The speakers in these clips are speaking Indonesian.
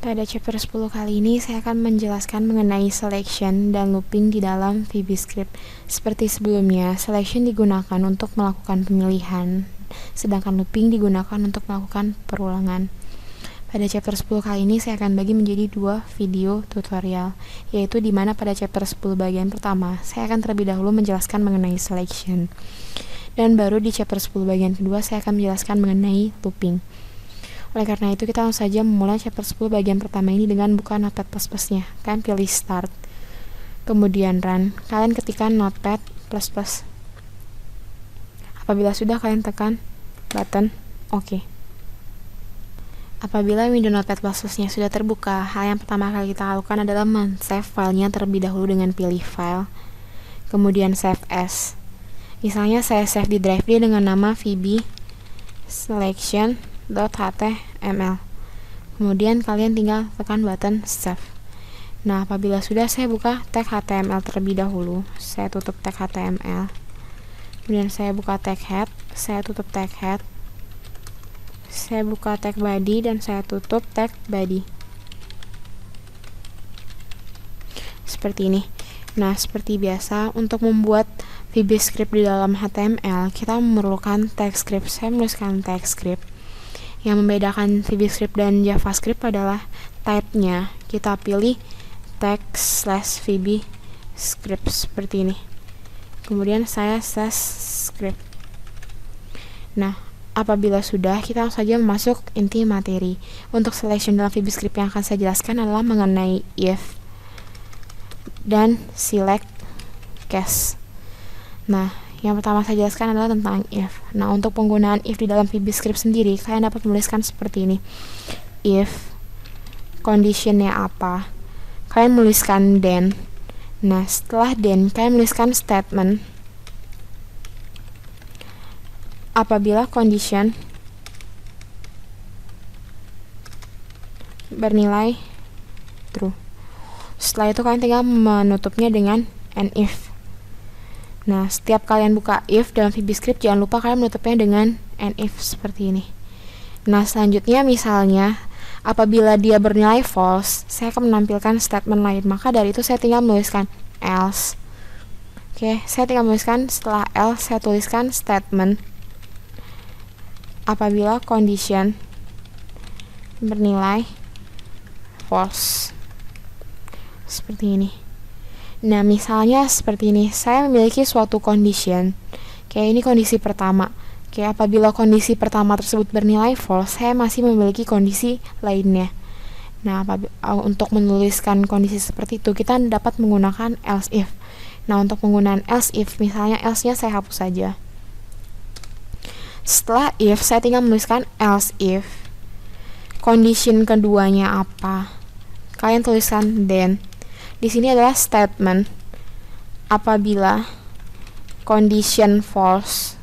Pada chapter 10 kali ini saya akan menjelaskan mengenai selection dan looping di dalam VBScript. Seperti sebelumnya, selection digunakan untuk melakukan pemilihan, sedangkan looping digunakan untuk melakukan perulangan. Pada chapter 10 kali ini saya akan bagi menjadi dua video tutorial, yaitu di mana pada chapter 10 bagian pertama, saya akan terlebih dahulu menjelaskan mengenai selection. Dan baru di chapter 10 bagian kedua, saya akan menjelaskan mengenai looping. Oleh karena itu, kita langsung saja memulai chapter 10 bagian pertama ini dengan buka Notepad++-nya. Kalian pilih Start, kemudian Run. Kalian ketikkan Notepad++. Apabila sudah, kalian tekan button OK. Apabila window Notepad++-nya sudah terbuka, hal yang pertama kali kita lakukan adalah men-save filenya terlebih dahulu dengan pilih File, kemudian Save As. Misalnya saya save di drive D dengan nama VB selection.html. Kemudian kalian tinggal tekan button Save. Nah, apabila sudah, saya buka tag HTML terlebih dahulu. Saya tutup tag HTML. Kemudian saya buka tag head, saya tutup tag head. Saya buka tag body dan saya tutup tag body. Seperti ini. Nah, seperti biasa, untuk membuat VBScript di dalam HTML, kita memerlukan tag script. Saya menuliskan tag script. Yang membedakan VBScript dan JavaScript adalah type-nya. Kita pilih tag/VBScript seperti ini. Kemudian saya /script. Nah, apabila sudah, kita langsung saja masuk inti materi. Untuk selection dalam VBScript yang akan saya jelaskan adalah mengenai if dan select case. Nah, yang pertama saya jelaskan adalah tentang if. Nah, untuk penggunaan if di dalam VBScript sendiri, kalian dapat menuliskan seperti ini. If conditionnya apa? Kalian menuliskan then. Nah, setelah then, kalian menuliskan statement. Apabila condition bernilai true. Setelah itu kalian tinggal menutupnya dengan an if. Nah, setiap kalian buka if dalam VBScript, jangan lupa kalian menutupnya dengan an if seperti ini. Nah, selanjutnya misalnya apabila dia bernilai false, saya akan menampilkan statement lain. Maka dari itu saya tinggal menuliskan else. Oke, saya tinggal menuliskan setelah else saya tuliskan statement. Apabila condition bernilai false. Seperti ini. Nah, misalnya seperti ini, saya memiliki suatu condition. Kayak ini kondisi pertama. Kayak apabila kondisi pertama tersebut bernilai false, saya masih memiliki kondisi lainnya. Nah, untuk menuliskan kondisi seperti itu, kita dapat menggunakan else if. Nah, untuk penggunaan else if, misalnya else-nya saya hapus saja. Setelah if, saya tinggal menuliskan else if. Condition keduanya apa? Kalian tuliskan then. Di sini adalah statement apabila condition false.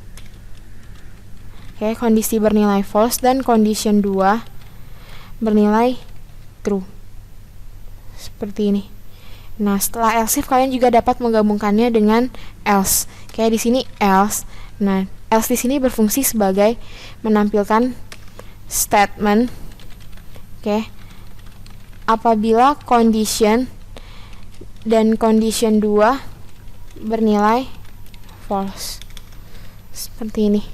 Oke, kondisi bernilai false dan condition 2 bernilai true. Seperti ini. Nah, setelah else if kalian juga dapat menggabungkannya dengan else. Kayak di sini else. Nah, else di sini berfungsi sebagai menampilkan statement. Oke. Apabila condition dan condition 2 bernilai false. Seperti ini.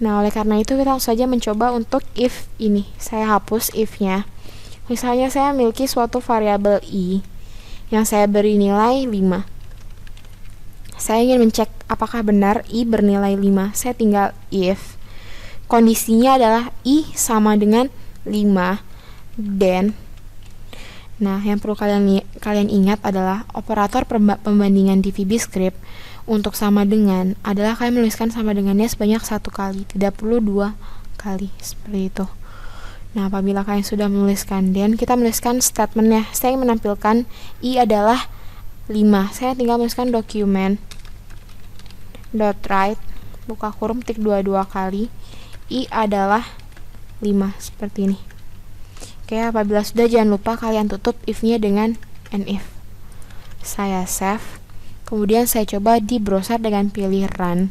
Nah, oleh karena itu kita langsung saja mencoba untuk if ini. Saya hapus if-nya. Misalnya saya memiliki suatu variabel i yang saya beri nilai 5. Saya ingin mencek apakah benar i bernilai 5. Saya tinggal if kondisinya adalah i sama dengan 5 then. Nah, yang perlu kalian ingat adalah operator pembandingan di VBScript untuk sama dengan adalah kalian menuliskan sama dengannya sebanyak 1 kali, tidak perlu 2 kali, seperti itu. Nah, apabila kalian sudah menuliskan then, kita menuliskan statementnya. Saya ingin menampilkan i adalah 5. Saya tinggal menuliskan document .write buka kurung tik 22 kali i adalah 5, seperti ini. Oke, apabila sudah, jangan lupa kalian tutup if-nya dengan an if. Saya save. Kemudian saya coba di browser dengan pilih run.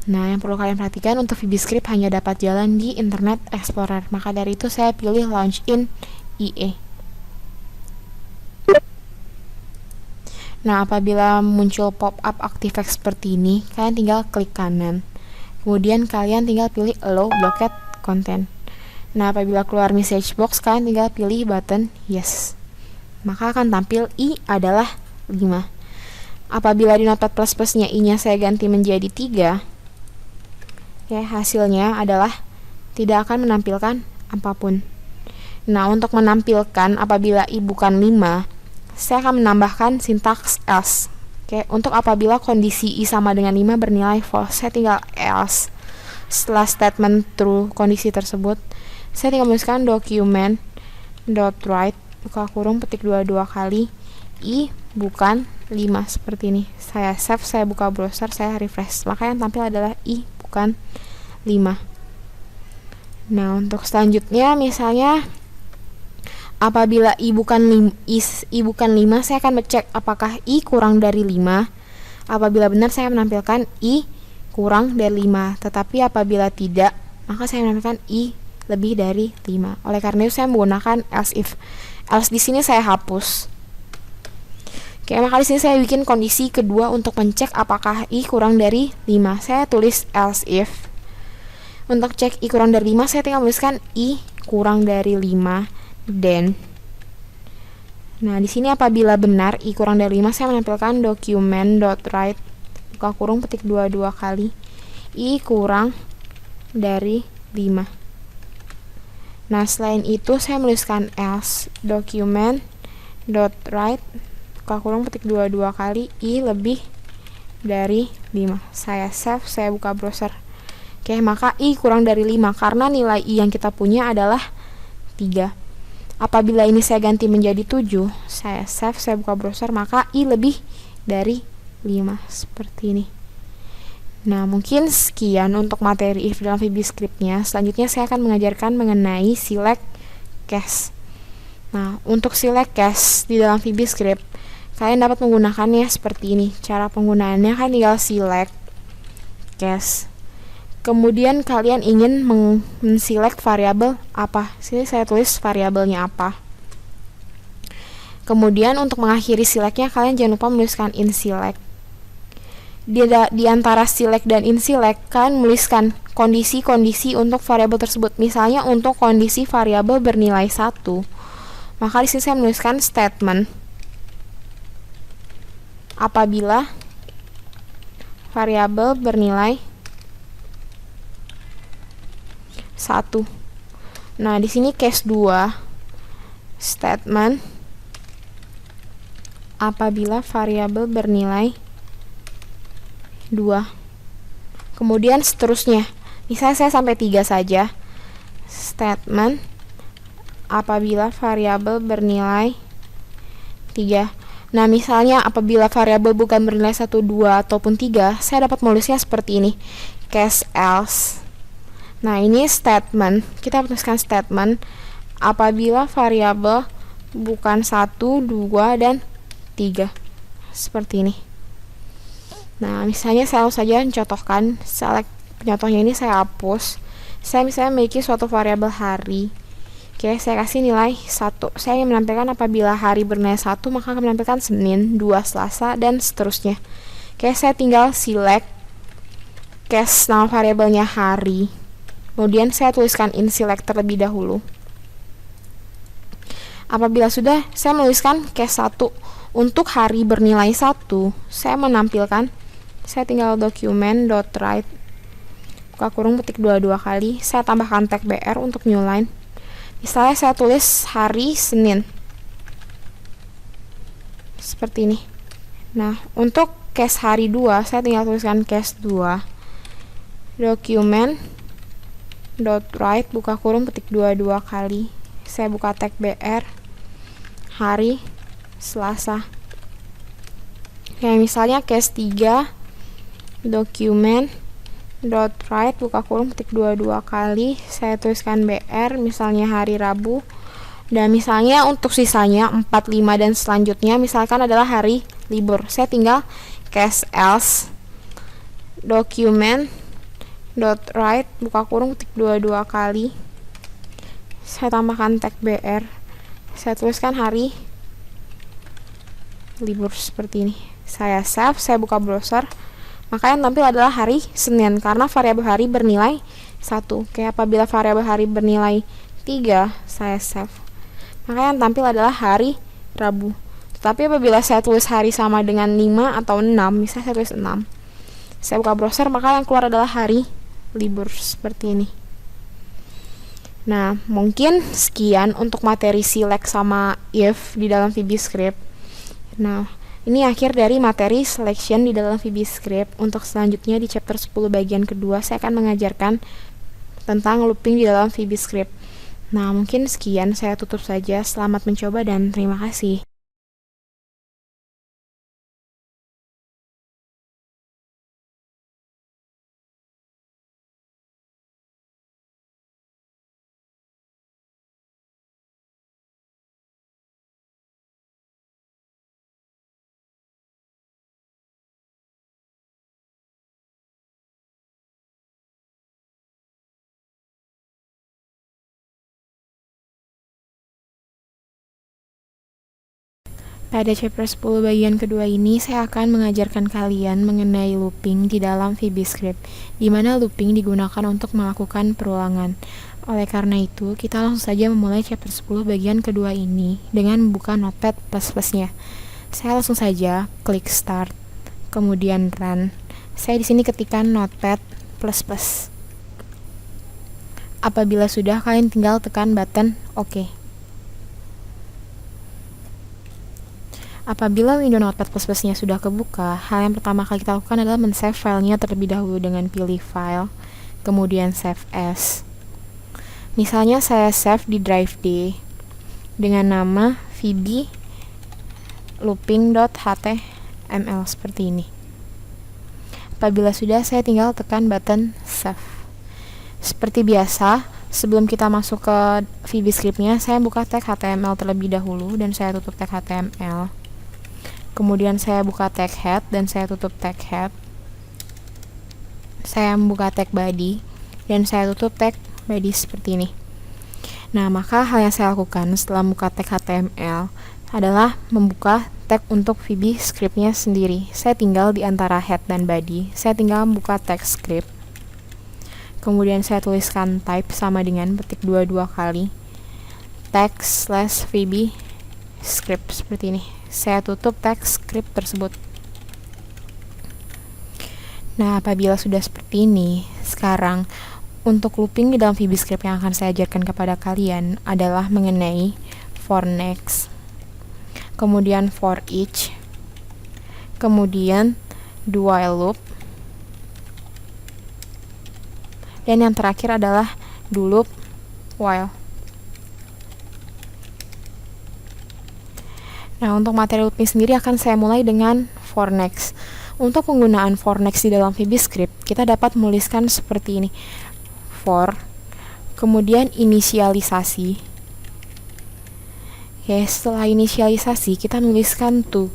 Nah, yang perlu kalian perhatikan, untuk VBScript hanya dapat jalan di Internet Explorer. Maka dari itu saya pilih launch in IE. Nah, apabila muncul pop-up ActiveX seperti ini, kalian tinggal klik kanan. Kemudian kalian tinggal pilih Allow Blocked Content. Nah, apabila keluar message box, kalian tinggal pilih button Yes. Maka akan tampil I adalah 5. Apabila di Notepad++ nya I-nya saya ganti menjadi 3, ya, hasilnya adalah tidak akan menampilkan apapun. Nah, untuk menampilkan apabila I bukan 5, saya akan menambahkan sintaks else. Oke, untuk apabila kondisi I sama dengan 5 bernilai false, saya tinggal else. Setelah statement true kondisi tersebut, saya tinggal menuliskan document.write buka kurung petik 22 kali I bukan 5 seperti ini. Saya save, saya buka browser, saya refresh. Maka yang tampil adalah I bukan 5. Nah, untuk selanjutnya misalnya apabila I bukan 5, saya akan ngecek apakah I kurang dari 5. Apabila benar, saya menampilkan I kurang dari 5. Tetapi apabila tidak, maka saya menampilkan I lebih dari 5. Oleh karena itu saya menggunakan else if. Else di sini saya hapus. Oke, maka di sini saya bikin kondisi kedua untuk mencek apakah I kurang dari 5. Saya tulis else if. Untuk cek I kurang dari 5, saya tinggal menuliskan I kurang dari 5. Then, nah di sini apabila benar I kurang dari 5, saya menampilkan document.write buka kurung petik 22 kali I kurang dari 5. Nah, selain itu saya menuliskan else document.write buka kurung petik 22 kali I lebih dari 5. Saya save, saya buka browser. Oke, maka I kurang dari 5 karena nilai I yang kita punya adalah 3. Apabila ini saya ganti menjadi 7, saya save, saya buka browser, maka I lebih dari 5 seperti ini. Nah, mungkin sekian untuk materi if dalam VBScript-nya. Selanjutnya saya akan mengajarkan mengenai select case. Nah, untuk select case di dalam VBScript, kalian dapat menggunakannya seperti ini. Cara penggunaannya kan tinggal select case. Kemudian kalian ingin men-select variabel apa? Sini saya tulis variabelnya apa. Kemudian untuk mengakhiri selectnya, kalian jangan lupa menuliskan in select. Di antara select dan in select, kalian menuliskan kondisi-kondisi untuk variabel tersebut. Misalnya untuk kondisi variabel bernilai 1, maka di sini saya menuliskan statement apabila variabel bernilai 1. Nah, di sini case 2, statement apabila variabel bernilai 2. Kemudian seterusnya. Misalnya saya sampai 3 saja. Statement apabila variabel bernilai 3. Nah, misalnya apabila variabel bukan bernilai 1, 2 ataupun 3, saya dapat menulisnya seperti ini. Case else. Nah, ini statement. Kita tuliskan statement apabila variabel bukan 1, 2, dan 3. Seperti ini. Nah, misalnya saya langsung saja mencontohkan. Contohnya ini saya hapus. Saya misalnya memiliki suatu variabel hari. Oke, saya kasih nilai 1. Saya ingin menampilkan apabila hari bernilai 1, maka akan menampilkan Senin, 2, Selasa, dan seterusnya. Oke, saya tinggal select case nama variabelnya hari. Kemudian saya tuliskan in select terlebih dahulu. Apabila sudah, saya menuliskan case 1. Untuk hari bernilai 1, saya menampilkan, saya tinggal document.write buka kurung petik 22 kali, saya tambahkan tag BR untuk new line. Misalnya saya tulis hari Senin. Seperti ini. Nah, untuk case hari 2, saya tinggal tuliskan case 2. Document.write buka kurung petik 22 kali. Saya buka tag BR hari Selasa. Ya, misalnya case 3, document.write buka kurung petik 22 kali, saya tuliskan BR misalnya hari Rabu. Dan misalnya untuk sisanya 4, 5 dan selanjutnya misalkan adalah hari libur. Saya tinggal case else document.write buka kurung petik 22 kali, saya tambahkan tag BR Saya tuliskan hari libur seperti ini. Saya save, saya buka browser. Maka yang tampil adalah hari Senin karena variabel hari bernilai 1. Kayak apabila variabel hari bernilai 3, saya save. Maka yang tampil adalah hari Rabu. Tetapi apabila saya tulis hari sama dengan 5 atau 6, misalnya saya tulis 6, saya buka browser, maka yang keluar adalah hari libur seperti ini. Nah, mungkin sekian untuk materi select sama if di dalam VBScript. Nah, ini akhir dari materi selection di dalam VBScript. Untuk selanjutnya di chapter 10 bagian kedua, saya akan mengajarkan tentang looping di dalam VBScript. Nah, mungkin sekian, saya tutup saja. Selamat mencoba dan terima kasih. Pada chapter 10 bagian kedua ini, saya akan mengajarkan kalian mengenai looping di dalam VBScript, di mana looping digunakan untuk melakukan perulangan. Oleh karena itu, kita langsung saja memulai chapter 10 bagian kedua ini dengan membuka Notepad++-nya. Saya langsung saja klik Start, kemudian Run. Saya di sini ketikkan Notepad++. Apabila sudah, kalian tinggal tekan button OK. Apabila window Notepad++ nya sudah kebuka, hal yang pertama kali kita lakukan adalah men-save filenya terlebih dahulu dengan pilih File, kemudian Save As. Misalnya saya save di drive D dengan nama VB looping.html seperti ini. Apabila sudah, saya tinggal tekan button Save. Seperti biasa, sebelum kita masuk ke VBScript-nya, saya buka tag HTML terlebih dahulu dan saya tutup tag HTML. Kemudian saya buka tag head dan saya tutup tag head. Saya membuka tag body dan saya tutup tag body seperti ini. Nah, maka hal yang saya lakukan setelah membuka tag HTML adalah membuka tag untuk VBScript-nya sendiri. Saya tinggal di antara head dan body. Saya tinggal membuka tag script. Kemudian saya tuliskan type sama dengan petik 22 kali. Tag/VBScript seperti ini. Saya tutup tag script tersebut. Nah, apabila sudah seperti ini, sekarang untuk looping di dalam VBScript yang akan saya ajarkan kepada kalian adalah mengenai for next, kemudian for each, kemudian do while loop, dan yang terakhir adalah do loop while. Nah, untuk materi looping sendiri akan saya mulai dengan for next. Untuk penggunaan for next di dalam VBScript, kita dapat menuliskan seperti ini. For, kemudian inisialisasi. Oke, setelah inisialisasi, kita menuliskan to.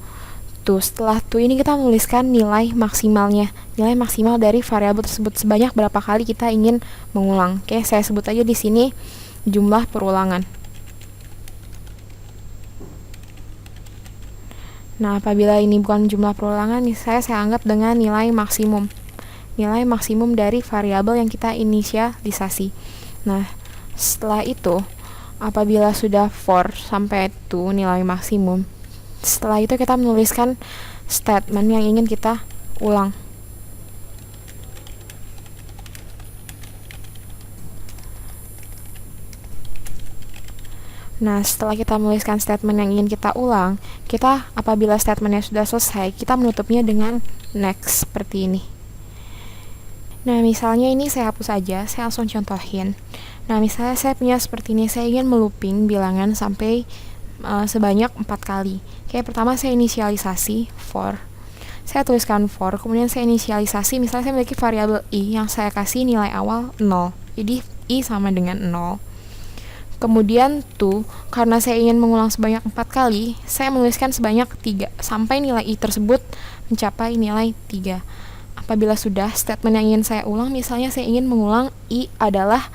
Setelah to ini kita menuliskan nilai maksimalnya. Nilai maksimal dari variabel tersebut sebanyak berapa kali kita ingin mengulang. Oke, saya sebut aja di sini jumlah perulangan. Nah, apabila ini bukan jumlah perulangan, saya anggap dengan nilai maksimum. Nilai maksimum dari variabel yang kita inisialisasi. Nah, setelah itu, apabila sudah for sampai to nilai maksimum, setelah itu kita menuliskan statement yang ingin kita ulang. Nah, setelah kita menuliskan statement yang ingin kita ulang, kita apabila statementnya sudah selesai, kita menutupnya dengan next seperti ini. Nah, misalnya ini saya hapus aja, saya langsung contohin. Nah, misalnya saya punya seperti ini, saya ingin melooping bilangan sampai sebanyak 4 kali. Oke, pertama saya inisialisasi for. Saya tuliskan for, kemudian saya inisialisasi, misalnya saya memiliki variabel i yang saya kasih nilai awal 0. Jadi i sama dengan 0. Kemudian to, karena saya ingin mengulang sebanyak 4 kali, saya menuliskan sebanyak 3 sampai nilai i tersebut mencapai nilai 3. Apabila sudah, statement yang ingin saya ulang, misalnya saya ingin mengulang i adalah,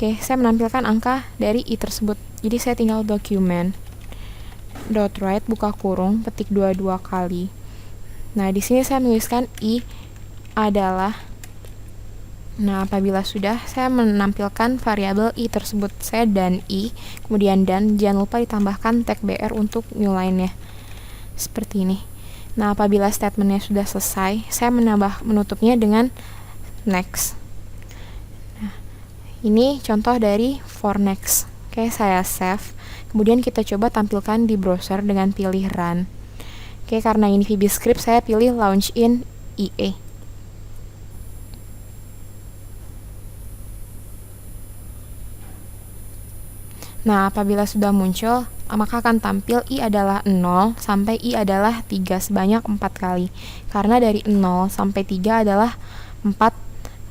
saya menampilkan angka dari i tersebut. Jadi saya tinggal document dot right buka kurung petik 22 kali. Nah, di sini saya menuliskan i adalah. Nah, apabila sudah, saya menampilkan variabel i tersebut. Saya dan i, kemudian dan, jangan lupa ditambahkan tag br untuk new line-nya. Seperti ini. Nah, apabila statementnya sudah selesai, saya menutupnya dengan next. Nah, ini contoh dari for next. Oke, saya save. Kemudian kita coba tampilkan di browser dengan pilih run. Oke, karena ini VBScript, saya pilih launch in EA. Nah, apabila sudah muncul, maka akan tampil i adalah 0 sampai i adalah 3 sebanyak 4 kali. Karena dari 0 sampai 3 adalah 4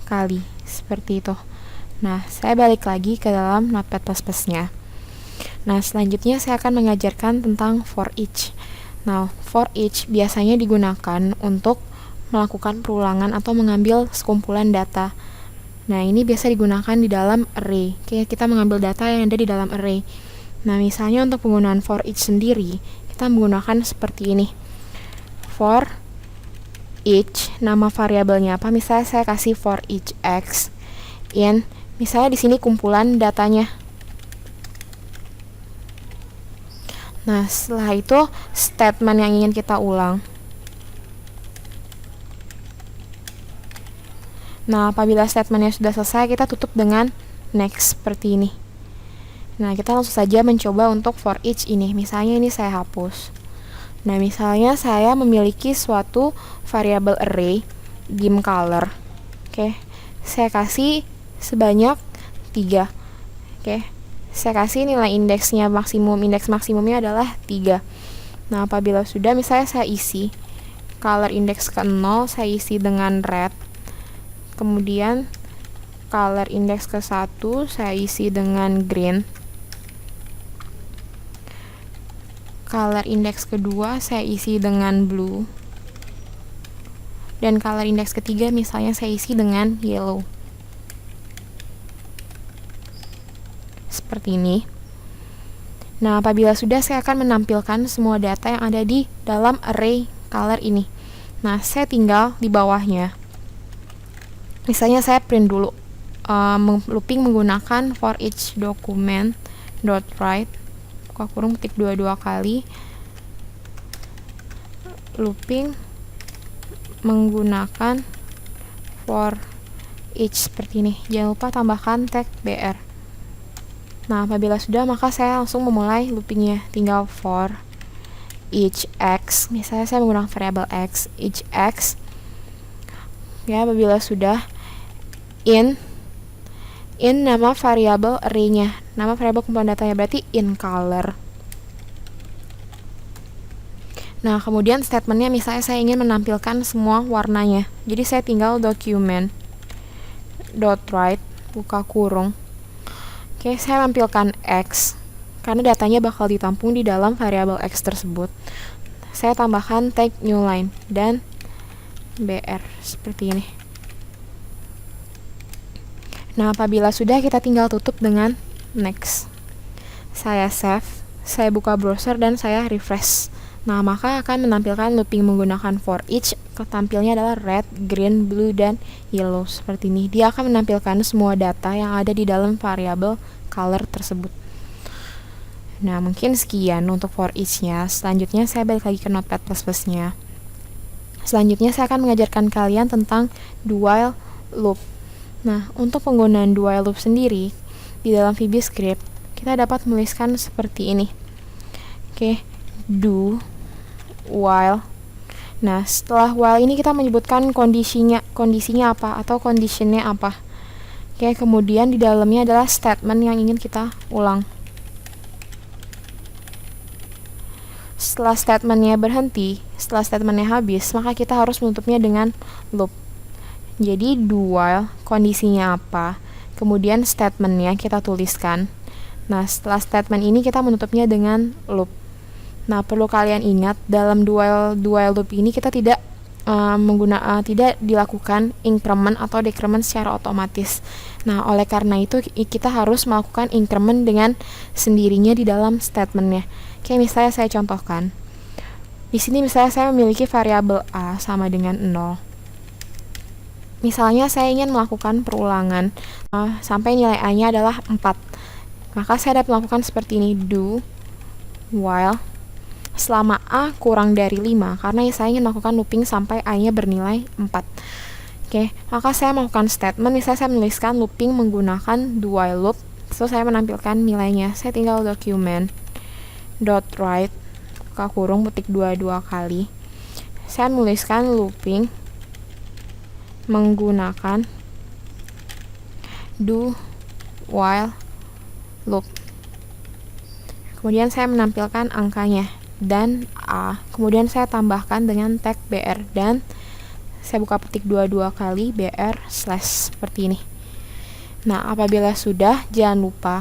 kali. Seperti itu. Nah, saya balik lagi ke dalam Notepad++-nya. Nah, selanjutnya saya akan mengajarkan tentang for each. Nah, for each biasanya digunakan untuk melakukan perulangan atau mengambil sekumpulan data. Nah, ini biasa digunakan di dalam array. Oke, kita mengambil data yang ada di dalam array. Nah, misalnya untuk penggunaan for each sendiri, kita menggunakan seperti ini. For each, nama variabelnya apa? Misalnya saya kasih for each x in, misalnya di sini kumpulan datanya. Nah, setelah itu statement yang ingin kita ulang. Nah, apabila statementnya sudah selesai, kita tutup dengan next seperti ini. Nah, kita langsung saja mencoba untuk for each ini. Misalnya ini saya hapus. Nah, misalnya saya memiliki suatu variabel array dim color. Oke, saya kasih sebanyak 3. Oke, saya kasih nilai indeksnya maksimum. Indeks maksimumnya adalah 3. Nah, apabila sudah, misalnya saya isi color index ke 0, saya isi dengan red. Kemudian color index ke 1 saya isi dengan green. Color index kedua saya isi dengan blue. Dan color index ketiga misalnya saya isi dengan yellow. Seperti ini. Nah, apabila sudah, saya akan menampilkan semua data yang ada di dalam array color ini. Nah, saya tinggal di bawahnya. Misalnya saya print dulu, looping menggunakan for each document dot write buka kurung petik 22 kali, looping menggunakan for each seperti ini. Jangan lupa tambahkan tag br. Nah, apabila sudah, maka saya langsung memulai loopingnya. Tinggal for each x, misalnya saya menggunakan variabel x, each x. Ya, apabila sudah, in nama variabel array-nya, nama variabel kumpulan datanya, berarti in color. Nah, kemudian statementnya misalnya saya ingin menampilkan semua warnanya, jadi saya tinggal document dot write buka kurung. Oke, saya tampilkan x karena datanya bakal ditampung di dalam variabel x tersebut. Saya tambahkan tag new line dan br seperti ini. Nah, apabila sudah, kita tinggal tutup dengan next. Saya save, saya buka browser dan saya refresh. Nah, maka akan menampilkan looping menggunakan for each. Tampilnya adalah red, green, blue, dan yellow seperti ini. Dia akan menampilkan semua data yang ada di dalam variabel color tersebut. Nah, mungkin sekian untuk for each-nya. Selanjutnya saya balik lagi ke Notepad++-nya. Selanjutnya saya akan mengajarkan kalian tentang do while loop. Nah, untuk penggunaan do while loop sendiri di dalam VBScript, kita dapat menuliskan seperti ini. Oke, do while. Nah, setelah while ini kita menyebutkan kondisinya apa atau conditionnya apa. Oke, kemudian di dalamnya adalah statement yang ingin kita ulang. Setelah statementnya berhenti, setelah statementnya habis, maka kita harus menutupnya dengan loop. Jadi do while, kondisinya apa, kemudian statementnya kita tuliskan. Nah, setelah statement ini kita menutupnya dengan loop. Nah, perlu kalian ingat, dalam do while loop ini kita tidak tidak dilakukan increment atau decrement secara otomatis. Nah, oleh karena itu kita harus melakukan increment dengan sendirinya di dalam statementnya. Oke, misalnya saya contohkan. Di sini misalnya saya memiliki variabel a sama dengan 0. Misalnya saya ingin melakukan perulangan sampai nilai a-nya adalah 4. Maka saya dapat melakukan seperti ini, do while selama a kurang dari 5, karena saya ingin melakukan looping sampai a-nya bernilai 4. Oke, maka saya melakukan statement, misalnya saya menuliskan looping menggunakan do while loop, terus saya menampilkan nilainya. Saya tinggal document dot write buka kurung petik 2 kali. Saya menuliskan looping menggunakan do while loop. Kemudian saya menampilkan angkanya dan a. Kemudian saya tambahkan dengan tag br dan saya buka petik 2 kali br slash seperti ini. Nah, apabila sudah, jangan lupa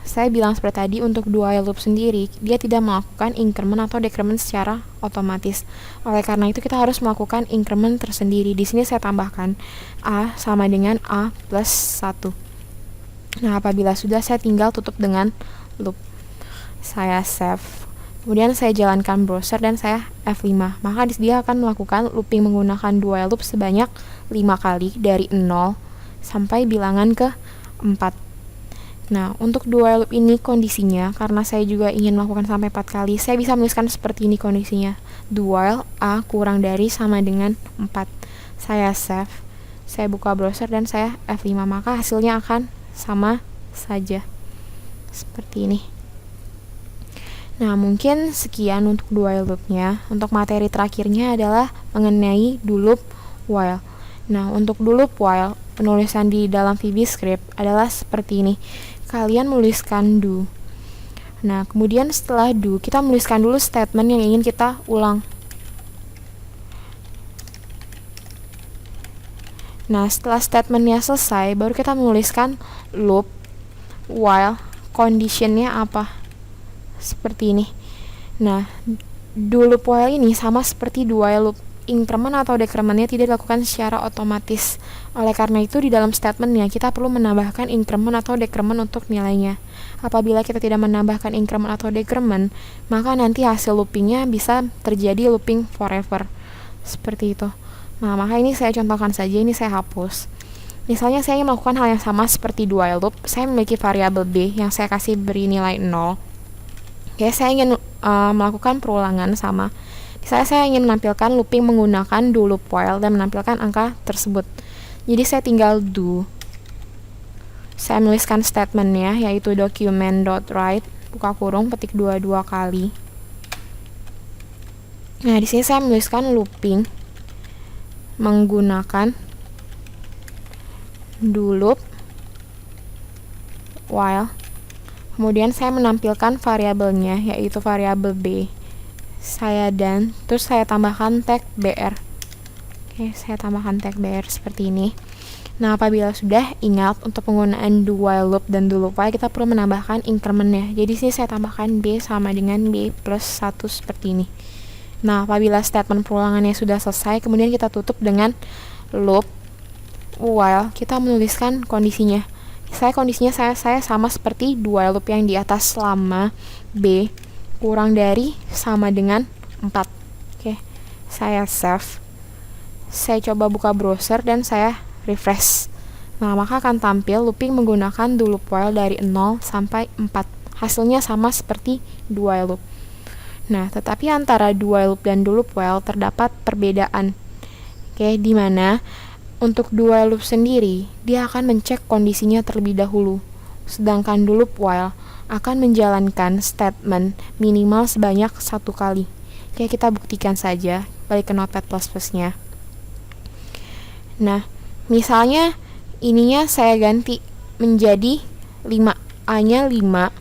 saya bilang seperti tadi, untuk do while loop sendiri dia tidak melakukan increment atau decrement secara otomatis. Oleh karena itu kita harus melakukan increment tersendiri. Di sini saya tambahkan a sama dengan a plus 1. Nah, apabila sudah, saya tinggal tutup dengan loop. Saya save. Kemudian saya jalankan browser dan saya F5. Maka dia akan melakukan looping menggunakan do while loop sebanyak 5 kali dari 0 sampai bilangan ke 4. Nah, untuk do while loop ini kondisinya, karena saya juga ingin melakukan sampai 4 kali, saya bisa menuliskan seperti ini kondisinya. Do while a kurang dari sama dengan 4. Saya save. Saya buka browser dan saya F5. Maka hasilnya akan sama saja. Seperti ini. Nah, mungkin sekian untuk do while loop-nya. Untuk materi terakhirnya adalah mengenai do loop while. Nah, untuk do loop while, penulisan di dalam VBScript adalah seperti ini. Kalian menuliskan do. Nah, kemudian setelah do, kita menuliskan dulu statement yang ingin kita ulang. Nah, setelah statementnya selesai, baru kita menuliskan loop while conditionnya apa. Seperti ini. Nah, do loop while ini sama seperti do while loop. Increment atau decrementnya tidak dilakukan secara otomatis. Oleh karena itu, di dalam statementnya kita perlu menambahkan increment atau decrement untuk nilainya. Apabila kita tidak menambahkan increment atau decrement, maka nanti hasil loopingnya bisa terjadi looping forever. Seperti itu. Nah, maka ini saya contohkan saja, ini saya hapus. Misalnya saya ingin melakukan hal yang sama seperti do while loop. Saya memiliki variabel b yang saya kasih beri nilai 0. Oke, saya ingin melakukan perulangan sama. Saya ingin menampilkan looping menggunakan do loop while dan menampilkan angka tersebut. Jadi saya tinggal do. Saya menuliskan statementnya, yaitu document.write buka kurung petik 2 kali. Nah, di sini saya menuliskan looping menggunakan do loop while. Kemudian saya menampilkan variabelnya, yaitu variabel b. Terus saya tambahkan tag br. Oke, saya tambahkan tag br seperti ini. Nah, apabila sudah, ingat untuk penggunaan do while loop dan do loop while kita perlu menambahkan incrementnya. Jadi sini saya tambahkan b sama dengan b plus 1 seperti ini. Nah, apabila statement perulangannya sudah selesai, kemudian kita tutup dengan loop while kita menuliskan kondisinya. Kondisinya saya sama seperti do while loop yang di atas, selama b kurang dari sama dengan 4. Oke, saya save. Saya coba buka browser dan saya refresh. Nah, maka akan tampil looping menggunakan do loop while dari 0 sampai 4. Hasilnya sama seperti do while loop. Nah, tetapi antara do while loop dan do loop while terdapat perbedaan. Oke, di mana untuk do while loop sendiri, dia akan mencek kondisinya terlebih dahulu. Sedangkan do loop while akan menjalankan statement minimal sebanyak 1 kali. Oke, kita buktikan saja. Balik ke Notepad++-nya. Nah, misalnya ininya saya ganti menjadi 5. A-nya 5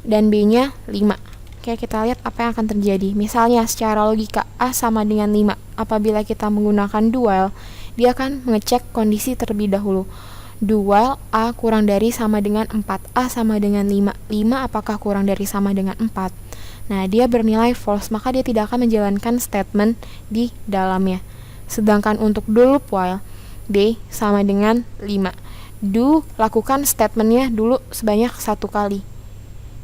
dan B-nya 5. Oke, kita lihat apa yang akan terjadi. Misalnya secara logika A sama dengan 5. Apabila kita menggunakan do while, dia akan mengecek kondisi terlebih dahulu. Do while A kurang dari sama dengan 4. A sama dengan 5. 5 apakah kurang dari sama dengan 4? Nah, dia bernilai false, maka dia tidak akan menjalankan statement di dalamnya. Sedangkan untuk do loop while, B sama dengan 5. Do, lakukan statementnya dulu sebanyak 1 kali.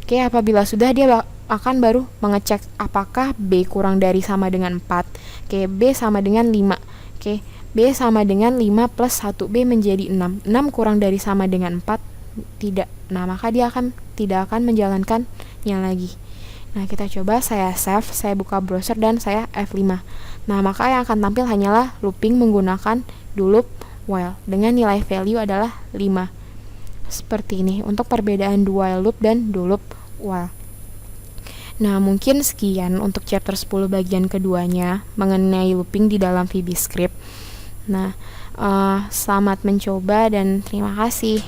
Oke, apabila sudah, dia akan baru mengecek apakah B kurang dari sama dengan 4. Oke, B sama dengan 5. Oke, B sama dengan 5 plus 1, B menjadi 6. 6 kurang dari sama dengan 4, tidak. Nah, maka dia tidak akan menjalankannya lagi. Nah, kita coba, saya save, saya buka browser dan saya F5. Nah, maka yang akan tampil hanyalah looping menggunakan do loop while dengan nilai value adalah 5. Seperti ini untuk perbedaan do while loop dan do loop while. Nah, mungkin sekian untuk chapter 10 bagian keduanya mengenai looping di dalam VB Script. Nah, selamat mencoba dan terima kasih.